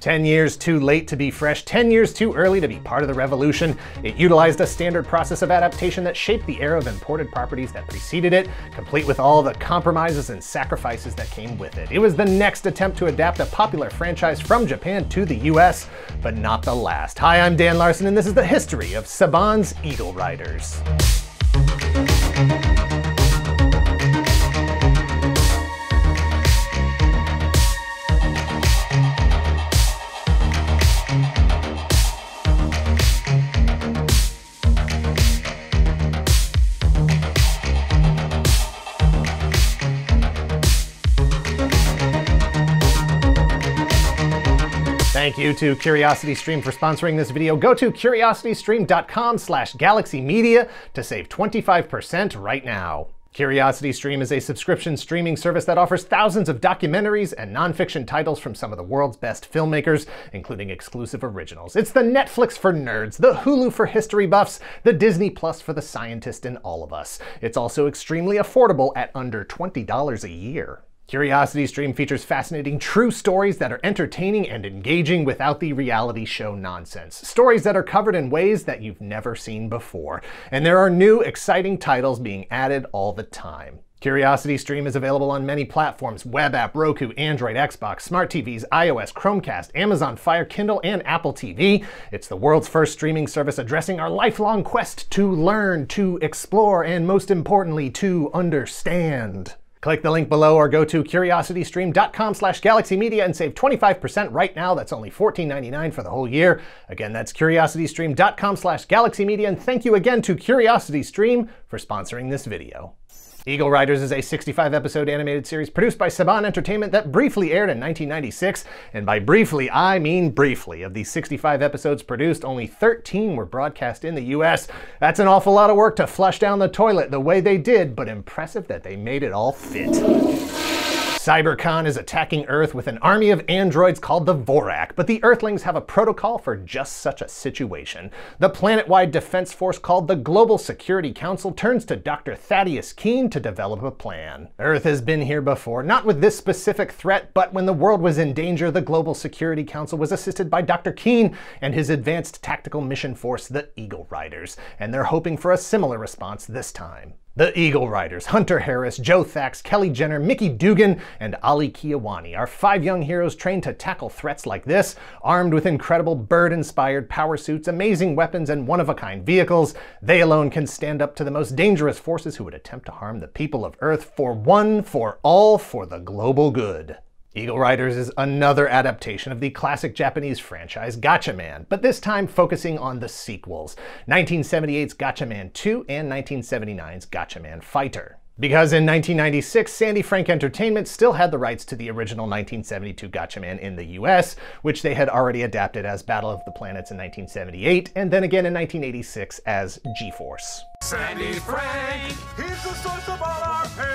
10 years too late to be fresh, 10 years too early to be part of the revolution. It utilized a standard process of adaptation that shaped the era of imported properties that preceded it, complete with all the compromises and sacrifices that came with it. It was the next attempt to adapt a popular franchise from Japan to the US, but not the last. Hi, I'm Dan Larson, and this is the history of Saban's Eagle Riders. Thank you to CuriosityStream for sponsoring this video. Go to curiositystream.com/galaxymedia to save 25% right now. CuriosityStream is a subscription streaming service that offers thousands of documentaries and nonfiction titles from some of the world's best filmmakers, including exclusive originals. It's the Netflix for nerds, the Hulu for history buffs, the Disney Plus for the scientist in all of us. It's also extremely affordable at under $20 a year. CuriosityStream features fascinating true stories that are entertaining and engaging without the reality show nonsense. Stories that are covered in ways that you've never seen before. And there are new, exciting titles being added all the time. CuriosityStream is available on many platforms: web app, Roku, Android, Xbox, smart TVs, iOS, Chromecast, Amazon Fire, Kindle, and Apple TV. It's the world's first streaming service addressing our lifelong quest to learn, to explore, and most importantly, to understand. Click the link below or go to curiositystream.com/galaxymedia and save 25% right now. That's only $14.99 for the whole year. Again, that's curiositystream.com/galaxymedia, and thank you again to CuriosityStream for sponsoring this video. Eagle Riders is a 65-episode animated series produced by Saban Entertainment that briefly aired in 1996. And by briefly, I mean briefly. Of the 65 episodes produced, only 13 were broadcast in the US. That's an awful lot of work to flush down the toilet the way they did, but impressive that they made it all fit. Cyberkon is attacking Earth with an army of androids called the Vorak, but the Earthlings have a protocol for just such a situation. The planet-wide defense force called the Global Security Council turns to Dr. Thaddeus Keen to develop a plan. Earth has been here before, not with this specific threat, but when the world was in danger, the Global Security Council was assisted by Dr. Keen and his advanced tactical mission force, the Eagle Riders, and they're hoping for a similar response this time. The Eagle Riders, Hunter Harris, Joe Thax, Kelly Jenner, Mickey Dugan, and Ali Kiawani are 5 young heroes trained to tackle threats like this, armed with incredible bird-inspired power suits, amazing weapons, and one-of-a-kind vehicles. They alone can stand up to the most dangerous forces who would attempt to harm the people of Earth for one, for all, for the global good. Eagle Riders is another adaptation of the classic Japanese franchise Gatchaman, but this time focusing on the sequels, 1978's Gatchaman 2 and 1979's Gatchaman Fighter. Because in 1996, Sandy Frank Entertainment still had the rights to the original 1972 Gatchaman in the US, which they had already adapted as Battle of the Planets in 1978, and then again in 1986 as G-Force. Sandy Frank, he's the source of all our pain.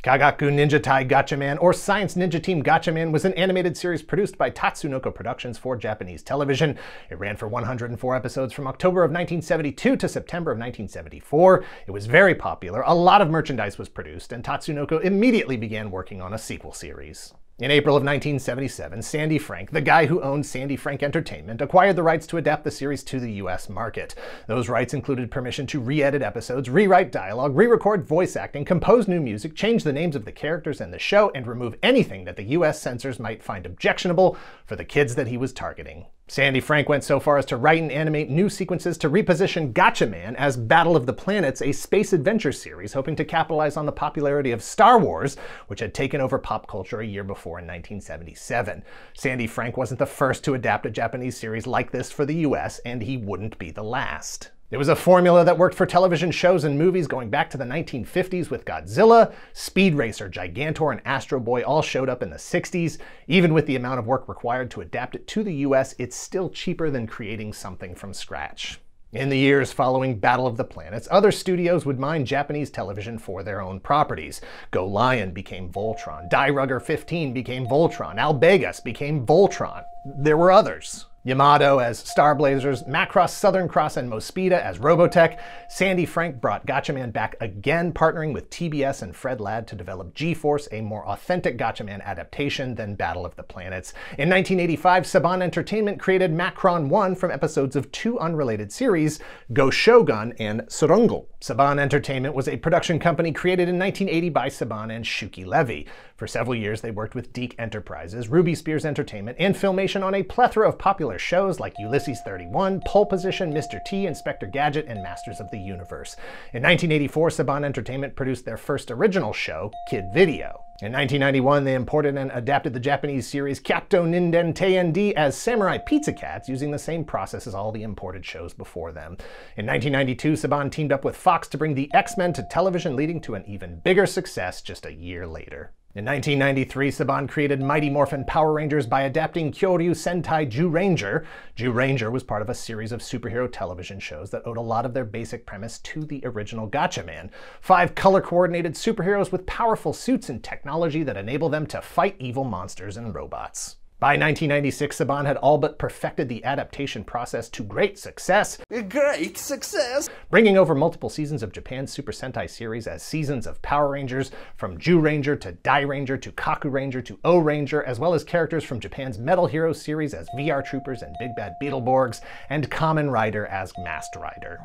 Kagaku Ninja Tai Gatchaman, or Science Ninja Team Gatchaman, was an animated series produced by Tatsunoko Productions for Japanese television. It ran for 104 episodes from October of 1972 to September of 1974. It was very popular, a lot of merchandise was produced, and Tatsunoko immediately began working on a sequel series. In April of 1977, Sandy Frank, the guy who owned Sandy Frank Entertainment, acquired the rights to adapt the series to the US market. Those rights included permission to re-edit episodes, rewrite dialogue, re-record voice acting, compose new music, change the names of the characters in the show, and remove anything that the US censors might find objectionable for the kids that he was targeting. Sandy Frank went so far as to write and animate new sequences to reposition Gatchaman as Battle of the Planets, a space adventure series hoping to capitalize on the popularity of Star Wars, which had taken over pop culture a year before in 1977. Sandy Frank wasn't the first to adapt a Japanese series like this for the US, and he wouldn't be the last. It was a formula that worked for television shows and movies going back to the 1950s with Godzilla, Speed Racer, Gigantor, and Astro Boy all showed up in the 60s. Even with the amount of work required to adapt it to the US, it's still cheaper than creating something from scratch. In the years following Battle of the Planets, other studios would mine Japanese television for their own properties. Go Lion became Voltron, Die Rugger 15 became Voltron, Albegas became Voltron. There were others. Yamato as Star Blazers, Macross, Southern Cross, and Mospeada as Robotech. Sandy Frank brought Gatchaman back again, partnering with TBS and Fred Ladd to develop G-Force, a more authentic Gatchaman adaptation than Battle of the Planets. In 1985, Saban Entertainment created Macron 1 from episodes of two unrelated series, Go Shogun and Tsurungle. Saban Entertainment was a production company created in 1980 by Saban and Shuki Levy. For several years, they worked with Deke Enterprises, Ruby Spears Entertainment, and Filmation on a plethora of popular shows like Ulysses 31, Pole Position, Mr. T, Inspector Gadget, and Masters of the Universe. In 1984, Saban Entertainment produced their first original show, Kid Video. In 1991, they imported and adapted the Japanese series Kyato Ninden Teiendi as Samurai Pizza Cats, using the same process as all the imported shows before them. In 1992, Saban teamed up with Fox to bring the X-Men to television, leading to an even bigger success just a year later. In 1993, Saban created Mighty Morphin Power Rangers by adapting Kyoryu Sentai Zyuranger. Zyuranger was part of a series of superhero television shows that owed a lot of their basic premise to the original Gatchaman. 5 color-coordinated superheroes with powerful suits and technology that enable them to fight evil monsters and robots. By 1996, Saban had all but perfected the adaptation process to great success. Great success! Bringing over multiple seasons of Japan's Super Sentai series as seasons of Power Rangers, from Zyuranger to Dairanger to Kaku Ranger to O-Ranger, as well as characters from Japan's Metal Heroes series as VR Troopers and Big Bad Beetleborgs, and Kamen Rider as Masked Rider.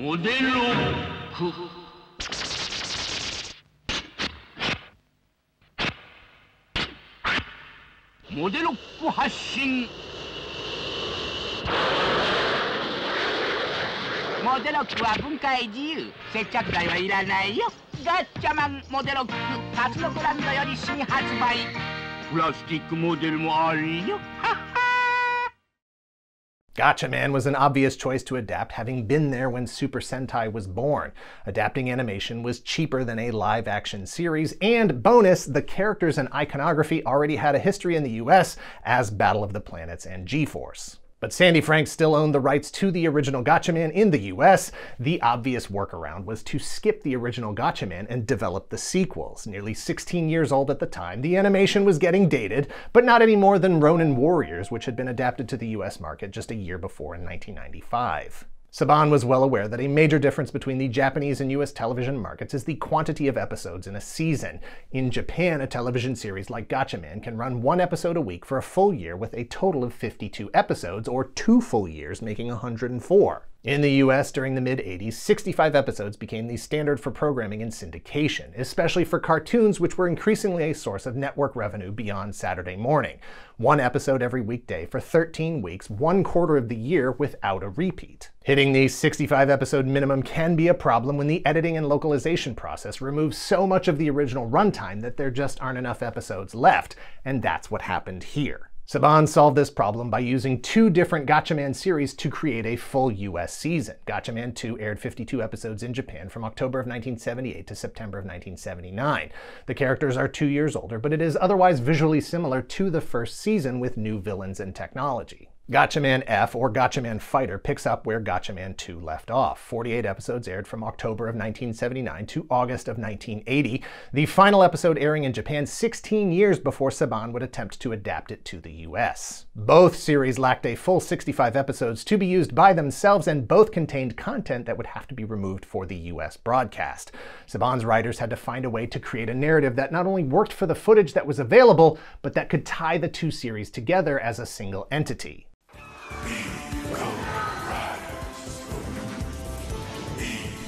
모델로크発信 모델로크は分解自由接着剤はいらないよガッチャマンモデロック辰野ブランドより新発売プラスチックモデルもあるよ Gatchaman was an obvious choice to adapt, having been there when Super Sentai was born. Adapting animation was cheaper than a live-action series, and bonus, the characters and iconography already had a history in the US as Battle of the Planets and G-Force. But Sandy Frank still owned the rights to the original Gatchaman in the US. The obvious workaround was to skip the original Gatchaman and develop the sequels. Nearly 16 years old at the time, the animation was getting dated, but not any more than Ronin Warriors, which had been adapted to the US market just a year before in 1995. Saban was well aware that a major difference between the Japanese and US television markets is the quantity of episodes in a season. In Japan, a television series like Gatchaman can run 1 episode a week for a full year with a total of 52 episodes, or 2 full years, making 104. In the US during the mid-80s, 65 episodes became the standard for programming in syndication, especially for cartoons, which were increasingly a source of network revenue beyond Saturday morning. 1 episode every weekday for 13 weeks, 1/4 of the year without a repeat. Hitting the 65 episode minimum can be a problem when the editing and localization process removes so much of the original runtime that there just aren't enough episodes left, and that's what happened here. Saban solved this problem by using 2 different Gatchaman series to create a full US season. Gatchaman 2 aired 52 episodes in Japan from October of 1978 to September of 1979. The characters are 2 years older, but it is otherwise visually similar to the first season with new villains and technology. Gatchaman F, or Gatchaman Fighter, picks up where Gatchaman 2 left off. 48 episodes aired from October of 1979 to August of 1980, the final episode airing in Japan 16 years before Saban would attempt to adapt it to the US. Both series lacked a full 65 episodes to be used by themselves, and both contained content that would have to be removed for the US broadcast. Saban's writers had to find a way to create a narrative that not only worked for the footage that was available, but that could tie the 2 series together as a single entity.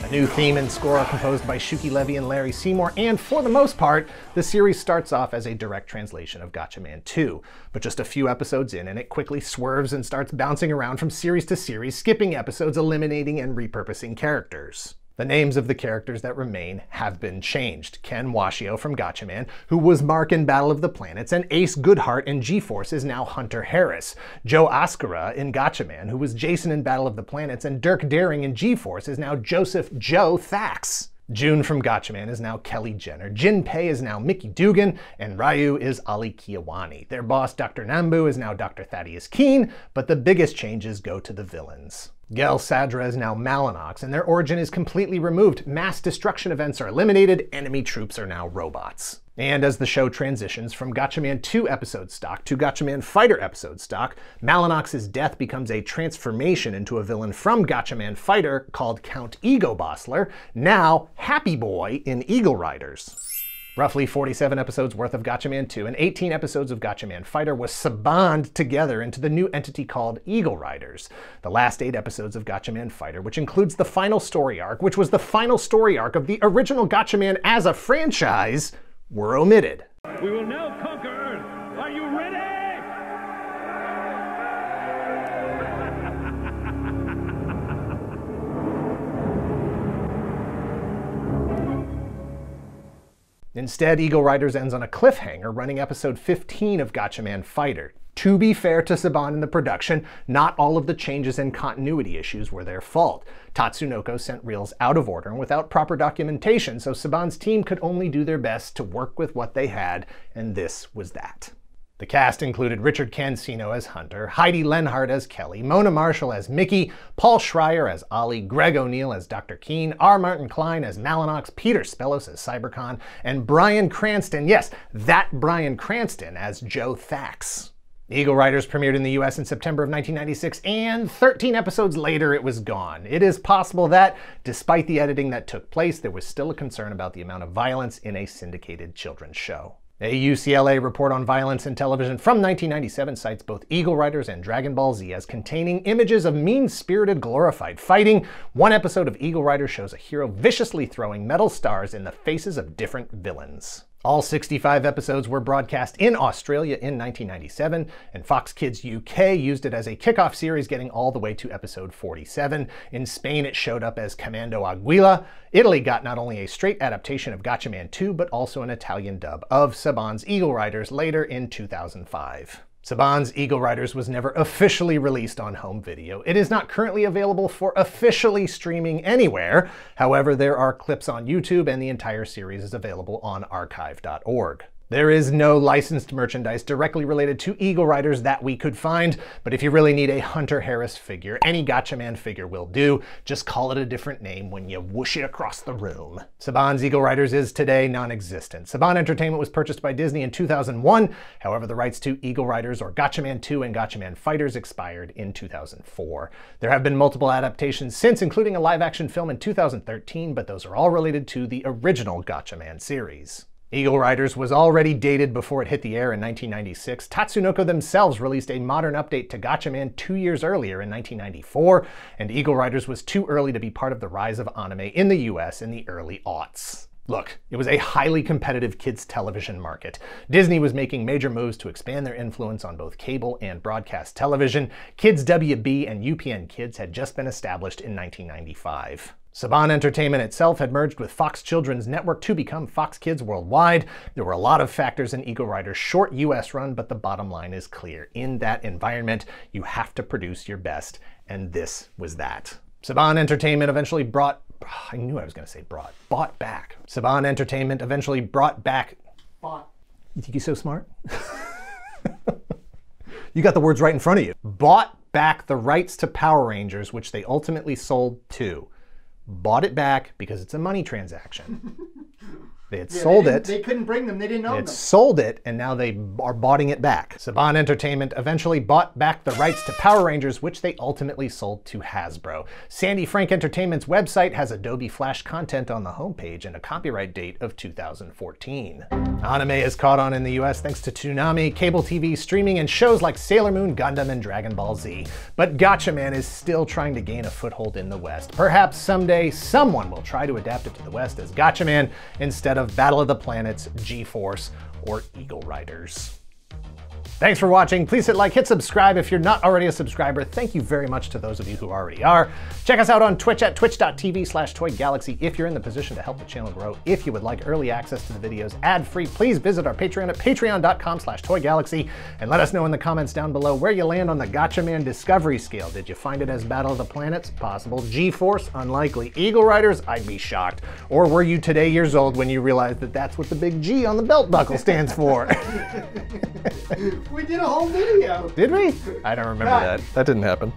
A new theme and score are composed by Shuki Levy and Larry Seymour, and for the most part, the series starts off as a direct translation of Gatchaman 2. But just a few episodes in, and it quickly swerves and starts bouncing around from series to series, skipping episodes, eliminating and repurposing characters. The names of the characters that remain have been changed. Ken Washio from Gatchaman, who was Mark in Battle of the Planets, and Ace Goodhart in G-Force is now Hunter Harris. Joe Ascara in Gatchaman, who was Jason in Battle of the Planets, and Dirk Daring in G-Force is now Joseph Joe Thax. June from Gatchaman is now Kelly Jenner, Jinpei is now Mickey Dugan, and Ryu is Ali Kiawani. Their boss, Dr. Nambu, is now Dr. Thaddeus Keene, but the biggest changes go to the villains. Gel Sadra is now Malinox, and their origin is completely removed. Mass destruction events are eliminated, enemy troops are now robots. And as the show transitions from Gatchaman 2 episode stock to Gatchaman Fighter episode stock, Malinox's death becomes a transformation into a villain from Gatchaman Fighter called Count Ego Bossler, now Happy Boy in Eagle Riders. Roughly 47 episodes worth of Gatchaman 2 and 18 episodes of Gatchaman Fighter was saboned together into the new entity called Eagle Riders. The last 8 episodes of Gatchaman Fighter, which includes the final story arc, which was the final story arc of the original Gatchaman as a franchise, were omitted. We will now conquer Earth. Are you ready? Instead, Eagle Riders ends on a cliffhanger, running episode 15 of Gatchaman Fighter. To be fair to Saban and the production, not all of the changes and continuity issues were their fault. Tatsunoko sent reels out of order and without proper documentation, so Saban's team could only do their best to work with what they had, and this was that. The cast included Richard Cancino as Hunter, Heidi Lenhardt as Kelly, Mona Marshall as Mickey, Paul Schreier as Ollie, Greg O'Neill as Dr. Keen, R. Martin Klein as Malinox, Peter Spellos as Cybercon, and Bryan Cranston, yes, that Bryan Cranston as Joe Thax. Eagle Riders premiered in the US in September of 1996, and 13 episodes later it was gone. It is possible that, despite the editing that took place, there was still a concern about the amount of violence in a syndicated children's show. A UCLA report on violence in television from 1997 cites both Eagle Riders and Dragon Ball Z as containing images of mean-spirited glorified fighting. One episode of Eagle Riders shows a hero viciously throwing metal stars in the faces of different villains. All 65 episodes were broadcast in Australia in 1997, and Fox Kids UK used it as a kickoff series, getting all the way to episode 47. In Spain, it showed up as Commando Aguila. Italy got not only a straight adaptation of Gatchaman 2, but also an Italian dub of Saban's Eagle Riders later in 2005. Saban's Eagle Riders was never officially released on home video. It is not currently available for officially streaming anywhere. However, there are clips on YouTube, and the entire series is available on archive.org. There is no licensed merchandise directly related to Eagle Riders that we could find, but if you really need a Hunter Harris figure, any Gatchaman figure will do. Just call it a different name when you whoosh it across the room. Saban's Eagle Riders is today non-existent. Saban Entertainment was purchased by Disney in 2001. However, the rights to Eagle Riders or Gatchaman 2 and Gatchaman Fighters expired in 2004. There have been multiple adaptations since, including a live-action film in 2013, but those are all related to the original Gatchaman series. Eagle Riders was already dated before it hit the air in 1996. Tatsunoko themselves released a modern update to Gatchaman 2 years earlier in 1994, and Eagle Riders was too early to be part of the rise of anime in the US in the early aughts. Look, it was a highly competitive kids' television market. Disney was making major moves to expand their influence on both cable and broadcast television. Kids WB and UPN Kids had just been established in 1995. Saban Entertainment itself had merged with Fox Children's Network to become Fox Kids Worldwide. There were a lot of factors in Eagle Riders' short US run, but the bottom line is clear. In that environment, you have to produce your best, and this was that. Saban Entertainment eventually bought back. Saban Entertainment eventually brought back... You think you're so smart? You got the words right in front of you. Bought back the rights to Power Rangers, which they ultimately sold to. Bought it back because it's a money transaction. They had sold it. They couldn't bring them. They didn't own them. They had sold it, and now they are boughting it back. Saban Entertainment eventually bought back the rights to Power Rangers, which they ultimately sold to Hasbro. Sandy Frank Entertainment's website has Adobe Flash content on the homepage and a copyright date of 2014. Anime has caught on in the US thanks to Toonami, cable TV, streaming, and shows like Sailor Moon, Gundam, and Dragon Ball Z. But Gatchaman is still trying to gain a foothold in the West. Perhaps someday someone will try to adapt it to the West as Gatchaman instead of Battle of the Planets, G-Force, or Eagle Riders. Thanks for watching. Please hit like, hit subscribe if you're not already a subscriber. Thank you very much to those of you who already are. Check us out on Twitch at twitch.tv/ToyGalaxy if you're in the position to help the channel grow. If you would like early access to the videos ad-free, please visit our Patreon at patreon.com/ToyGalaxy and let us know in the comments down below where you land on the Gatchaman discovery scale. Did you find it as Battle of the Planets? Possible. G-Force? Unlikely. Eagle Riders? I'd be shocked. Or were you today years old when you realized that that's what the big G on the belt buckle stands for? We did a whole video. Did we? I don't remember that. That didn't happen.